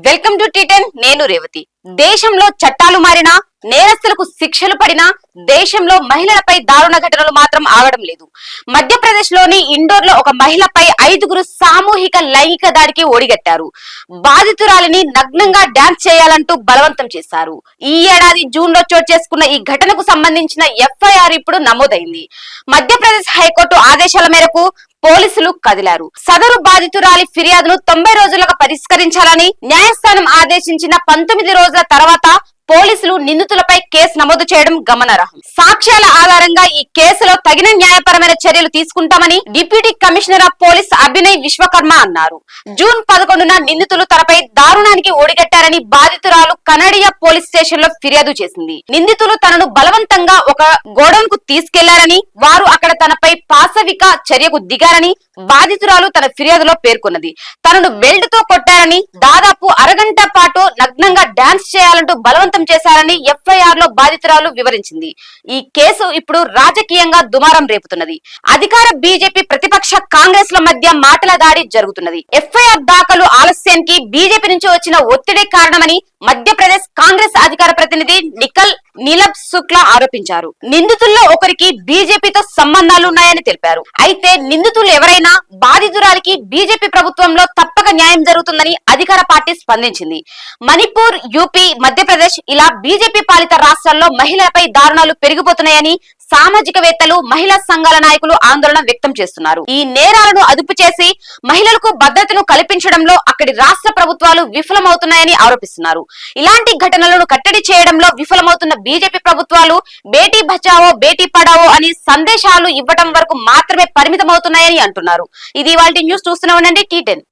Welcome to టీ10. నేను రేవతి. దేశంలో చట్టాలు మారినా, నేరస్తులకు శిక్షలు పడినా దేశంలో మహిళలపై దారుణ ఘటనలు మాత్రం ఆగడం లేదు. మధ్యప్రదేశ్ లోని ఇండోర్ లో ఒక మహిళపై 5గురు సామూహిక లైంగిక దాడికి ఒడిగట్టారు. బాధితురాలిని నగ్నంగా డాన్స్ చేయాలంటూ బలవంతం చేశారు. ఈ ఏడాది జూన్ లో చోటు చేసుకున్న ఈ ఘటనకు సంబంధించిన ఎఫ్ఐఆర్ ఇప్పుడు నమోదైంది. మధ్యప్రదేశ్ హైకోర్టు ఆదేశాల మేరకు పోలీసులు కదిలారు. సదరు బాధితురాలి ఫిర్యాదును 90 రోజులుగా పరిష్కరించాలని న్యాయస్థానం ఆదేశించిన 19 రోజుల తర్వాత పోలీసులు నిందితులపై కేసు నమోదు చేయడం గమనార్హం. సాక్ష్యాల ఆధారంగా ఈ కేసులో తగిన న్యాయపరమైన చర్యలు తీసుకుంటామని deputy commissioner of police Abhinay Vishwakarma అన్నారు. జూన్ 11న నిందితులు తనపై దారుణానికి ఓడిగట్టారని బాధితురాలు కనడియా పోలీస్ స్టేషన్ లో ఫిర్యాదు చేసింది. నిందితులు తనను బలవంతంగా ఒక గోడౌన్ కు తీసుకెళ్లారని, వారు అక్కడ తనపై పాశవిక చర్యకు దిగారని బాధితురాలు తన ఫిర్యాదులో పేర్కొన్నది. తనను బెల్ట్ తో కొట్టారని, దాదాపు అరగంట పాటు నగ్నంగా డాన్స్ చేయాలంటూ బలవంతం చేశారని ఎఫ్ఐఆర్ లో బాధితురాలు వివరించింది. ఈ కేసు ఇప్పుడు రాజకీయంగా దుమారం రేపుతున్నది. అధికార బీజేపీ, ప్రతిపక్ష కాంగ్రెస్ ల మధ్య మాటల దాడి జరుగుతున్నది. ఎఫ్ఐఆర్ దాఖలు ఆలస్యానికి బీజేపీ నుంచి వచ్చిన ఒత్తిడి కారణమని మధ్యప్రదేశ్ కాంగ్రెస్ అధికార ప్రతినిధి నీలబ్ శుక్లా ఆరోపించారు. నిందితుల్లో ఒకరికి బీజేపీతో సంబంధాలున్నాయని తెలిపారు. అయితే నిందితులు ఎవరైనా బాధితురాలికి బీజేపీ ప్రభుత్వంలో తప్పక న్యాయం జరుగుతుందని అధికార పార్టీ స్పందించింది. మణిపూర్, యూపీ, మధ్యప్రదేశ్ ఇలా బీజేపీ పాలిత రాష్ట్రాల్లో మహిళలపై దారుణాలు పెరిగిపోతున్నాయని సామాజికవేత్తలు, మహిళా సంఘాల నాయకులు ఆందోళన వ్యక్తం చేస్తున్నారు. ఈ నేరాలను అదుపు చేసి మహిళలకు భద్రతను కల్పించడంలో అక్కడి రాష్ట్ర ప్రభుత్వాలు విఫలమవుతున్నాయని ఆరోపిస్తున్నారు. ఇలాంటి ఘటనలను కట్టడి చేయడంలో విఫలమవుతున్న బీజేపీ ప్రభుత్వాలు బేటీ బచావో, బేటీ పడావో అని సందేశాలు ఇవ్వడం వరకు మాత్రమే పరిమితమవుతున్నాయని అంటున్నారు. ఇది ఇవాల్టి న్యూస్. చూస్తూనే ఉండండి టీ10.